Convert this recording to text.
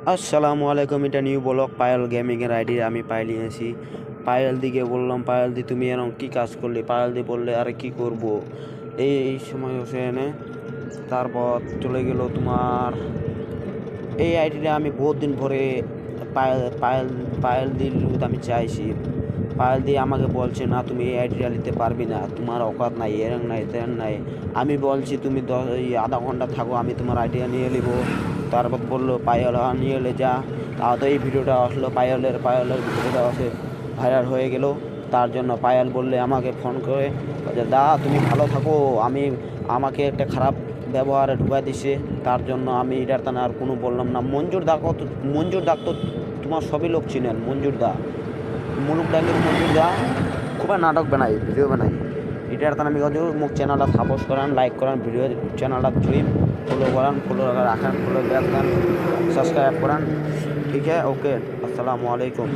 আসসালামু আলাইকুম, এটা নিউ ব্লগ পায়েল গেমিংয়ের আইডি। আমি পায়েল নিয়েছি। পায়েল দিকে বললাম, পায়েল দি তুমি এরকম কী কাজ করলে? পায়েল দি বললে, আরে কি করব, এই সময় বসে এনে তারপর চলে গেল তোমার এই আইডিটা। আমি বহুত দিন ভরে পায়েল পায়েল পায়েল দির লুট আমি চাইছি। পায়েল দিয়ে আমাকে বলছে, না তুমি এই আইডিটা নিতে পারবি না, তোমার অকাত নাই, এরম নাই তেরম নাই। আমি বলছি তুমি আধা ঘন্টা থাকো, আমি তোমার আইডিয়া নিয়ে নেবো। তারপর বললো পায়েল নিয়ে এলে যা। তাও তো এই ভিডিওটা আসলো, পায়েলের ভিডিওটা আসে ভাইরাল হয়ে গেল। তার জন্য পায়েল বললে আমাকে ফোন করে যে, দা তুমি ভালো থাকো। আমাকে একটা খারাপ ব্যবহারে ঢুকা দিছে, তার জন্য আমি এটার তানে আর কোনো বললাম না। মঞ্জুর দা তো তোমার সবই লোক চিনেন। মঞ্জুর দা, মুলুক ডাঙ্গের মঞ্জুর দা খুব নাটক বানাই, ভিডিও বানাই। এটার তানে আমি মোক চ্যানেলটা সাপোর্ট করান, লাইক করান, ভিডিও চ্যানেলটা জুইন ফলো রাখান, ফলো রাখান, সাবস্ক্রাইব করান। ঠিক আছে, ওকে, আসসালামু আলাইকুম।